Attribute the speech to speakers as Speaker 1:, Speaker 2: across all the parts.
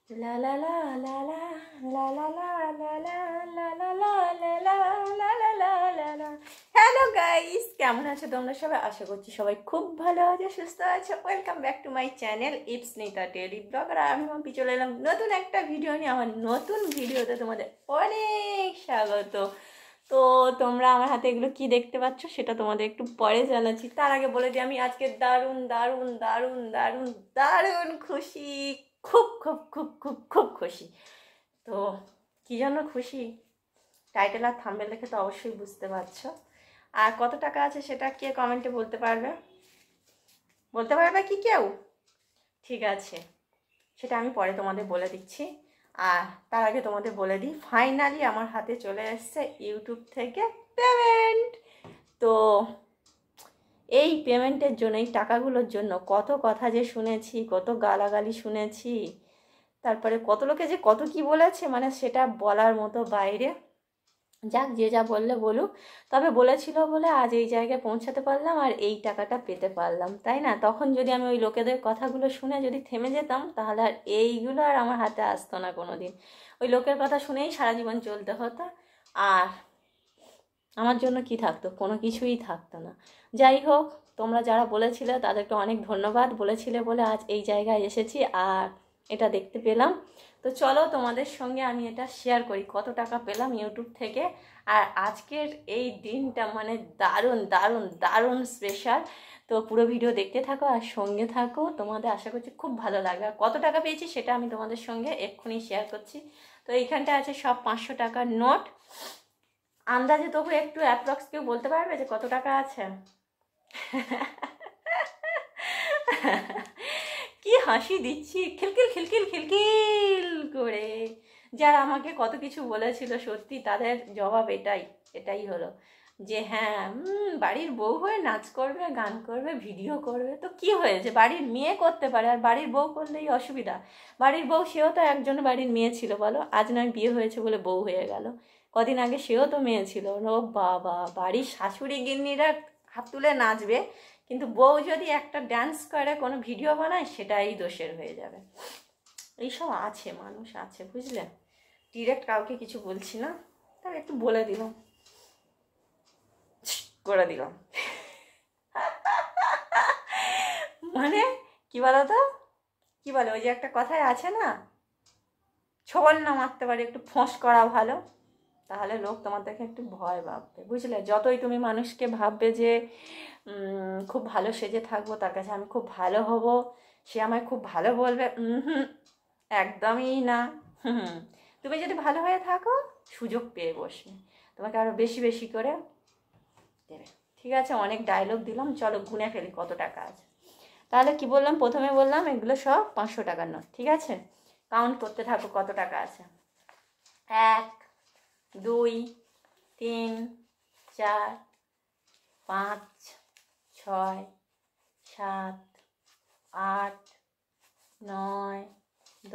Speaker 1: লা লা লা লা লা লা লা লা লা লা লা লা লা লা লা লা লা লা লা লা। হ্যালো গাইস, কেমন আছো তোমরা সবাই? আশা করছি সবাই খুব ভালো আছো, সুস্থ আছো। Welcome back to my channel it's Nita daily blogger. আমি মাম্পি চলে এলাম নতুন একটা ভিডিও নিয়ে। আমার নতুন ভিডিওতে তোমাদের অনেক স্বাগত। তো তোমরা আমার হাতে এগুলো কি দেখতে পাচ্ছ সেটা তোমাদের একটু পরে জানাচ্ছি। তার আগে বলে দিই, আমি আজকে দারুণ দারুণ দারুণ দারুণ দারুণ খুশি। খুব খুব খুব খুব খুব খুশি। তো কী জন্য খুশি টাইটেল আর থাম্বনেল দেখে তো অবশ্যই বুঝতে পারছো। আর কত টাকা আছে সেটা কে কমেন্টে বলতে পারবে? বলতে পারবে কি কেউ? ঠিক আছে, সেটা আমি পরে তোমাদের বলে দিচ্ছি। আর তার আগে তোমাদের বলে দিই, ফাইনালি আমার হাতে চলে এসছে ইউটিউব থেকে পেমেন্ট। তো এই পেমেন্টের জন্য, এই টাকাগুলোর জন্য কত কথা যে শুনেছি, কত গালাগালি শুনেছি, তারপরে কত লোকে যে কত কি বলেছে, মানে সেটা বলার মতো বাইরে। যাক, যে যা বললে বলুক, তবে বলেছিল বলে আজ এই জায়গায় পৌঁছাতে পারলাম আর এই টাকাটা পেতে পারলাম, তাই না? তখন যদি আমি ওই লোকেদের কথাগুলো শুনে যদি থেমে যেতাম, তাহলে আর এইগুলো আর আমার হাতে আসতো না কোনো দিন। ওই লোকের কথা শুনেই সারা জীবন চলতে হতো, আর আমার জন্য কি থাকতো? কোনো কিছুই থাকতো না। যাই হোক, তোমরা যারা বলেছিলে তাদেরকে অনেক ধন্যবাদ। বলেছিলে বলে আজ এই জায়গায় এসেছি আর এটা দেখতে পেলাম। তো চলো তোমাদের সঙ্গে আমি এটা শেয়ার করি, কত টাকা পেলাম ইউটিউব থেকে। আর আজকের এই দিনটা মানে দারুণ দারুণ দারুণ স্পেশাল। তো পুরো ভিডিও দেখতে থাকো আর সঙ্গে থাকো, তোমাদের আশা করছি খুব ভালো লাগবে। আর কত টাকা পেয়েছি সেটা আমি তোমাদের সঙ্গে এক্ষুনি শেয়ার করছি। তো এইখানটা আছে সব 500 টাকার নোট। আন্দাজে তবু একটু অ্যাপ্রক্স কেউ বলতে পারবে যে কত টাকা আছে? কি হাসি দিচ্ছি খিলখিল খিলখিল খিলখিল করে। যারা আমাকে কত কিছু বলেছিল, সত্যি তাদের জবাব এটাই হলো যে হ্যাঁ, বাড়ির বউ হয়ে নাচ করবে, গান করবে, ভিডিও করবে, তো কি হয়েছে? বাড়ির মেয়ে করতে পারে, আর বাড়ির বউ করলেই অসুবিধা? বাড়ির বউ, সেও তো একজন বাড়ির মেয়ে ছিল বলো। আজ নয় বিয়ে হয়েছে বলে বউ হয়ে গেল, কদিন আগে সেও তো মেয়ে ছিল। ও বাবা, বাড়ির শাশুড়ি গিন্নিরা হাত তুলে নাচবে, কিন্তু বউ যদি একটা ড্যান্স করে, কোনো ভিডিও বানায়, সেটাই দোষের হয়ে যাবে। এইসব আছে, মানুষ আছে, বুঝলে? ডিরেক্ট কাউকে কিছু বলছি না, তবে একটু বলে দিলাম, করে দিলাম। মানে কি বলো তো, কি বলে ওই যে একটা কথায় আছে না, ছোবল না মারতে পারি একটু ফোঁস করা ভালো। তাহলে লোক তোমার দেখে একটু ভয় ভাববে, বুঝলে? যতই তুমি মানুষকে ভাববে যে খুব ভালো সেজে থাকবো, তার কাছে আমি খুব ভালো হব, সে আমায় খুব ভালো বলবে, হুম, একদমই না। হুম, তুমি যদি ভালো হয়ে থাকো, সুযোগ পেয়ে বসবে, তোমাকে আরও বেশি বেশি করে দেবে। ঠিক আছে, অনেক ডায়লগ দিলাম, চলো গুনে ফেলি কত টাকা আছে। তাহলে কি বললাম? প্রথমে বললাম এগুলো সব 500 টাকার নোট, ঠিক আছে? কাউন্ট করতে থাকো কত টাকা আছে। 1, 2, 3, 4, 5, 6, 7, 8, 9,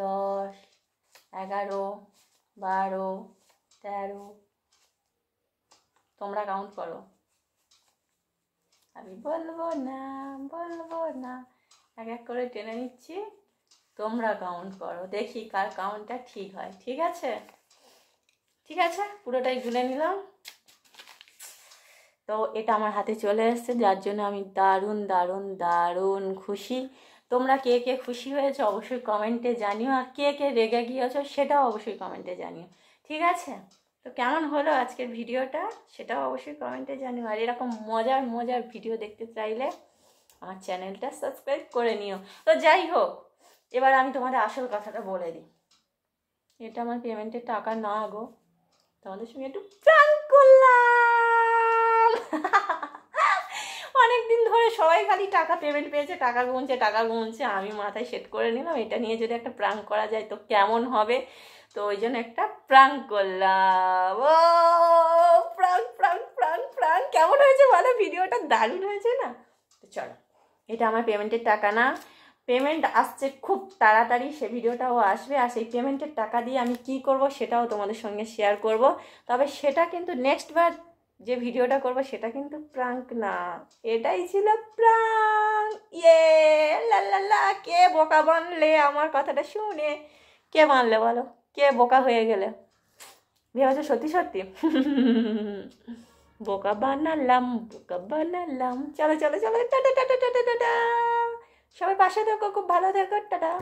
Speaker 1: 10, 11, 12, 13। তোমরা কাউন্ট করো, আমি বলবো না, বলবো না। এক এক করে টেনে নিচ্ছি, তোমরা কাউন্ট করো, দেখি কার কাউন্টটা ঠিক হয়। ঠিক আছে, ঠিক আছে, পুরোটাই গুনে নিলাম। তো এটা আমার হাতে চলে এসেছে, যার জন্য আমি দারুণ দারুণ দারুণ খুশি। তোমরা কে কে খুশি হয়েছো অবশ্যই কমেন্টে জানিও, আর কে কে রেগে গিয়েছো সেটাও অবশ্যই কমেন্টে জানিও। ঠিক আছে? তো কেমন হলো আজকের ভিডিওটা সেটাও অবশ্যই কমেন্টে জানিও। আর এরকম মজার মজার ভিডিও দেখতে চাইলে আমার চ্যানেলটা সাবস্ক্রাইব করে নিও। তো যাই হোক, এবার আমি তোমাদের আসল কথাটা বলে দিই। এটা আমার পেমেন্টের টাকা না গো, তোমাদের সঙ্গে একটু প্র্যাঙ্ক করলাম। অনেকদিন ধরে সবাই খালি টাকা পেমেন্ট পেয়েছে, টাকা গুনছে টাকা গুনছে, আমি মাথায় সেট করে নিলাম এটা নিয়ে যদি একটা প্র্যাঙ্ক করা যায় তো কেমন হবে। তো ওই জন্য একটা প্র্যাঙ্ক করলাম। ও প্র্যাঙ্ক প্র্যাঙ্ক প্র্যাঙ্ক প্র্যাঙ্ক কেমন হয়েছে বলো? ভিডিওটা দারুণ হয়েছে না? তো চলো, এটা আমার পেমেন্টের টাকা না, পেমেন্ট আসছে খুব তাড়াতাড়ি, সে ভিডিওটাও আসবে। আর সেই পেমেন্টের টাকা দিয়ে আমি কি করব সেটাও তোমাদের সঙ্গে শেয়ার করব। তবে সেটা কিন্তু নেক্সট বার যে ভিডিওটা করব সেটা কিন্তু প্রাঙ্ক না, এটাই ছিল প্রাঙ্ক। ইয়ে লা লা লা, কে বোকা বানলে আমার কথাটা শুনে? কে মানলে বলো, কে বোকা হয়ে গেলে? ভেবেছো সত্যি সত্যি? বোকা বানালাম, বোকা বানালাম। চলো চলো চলো, টাটা টাটা টাটা টাটা। সবাই পাশে থেকো, খুব ভালো থেকো, টাটা।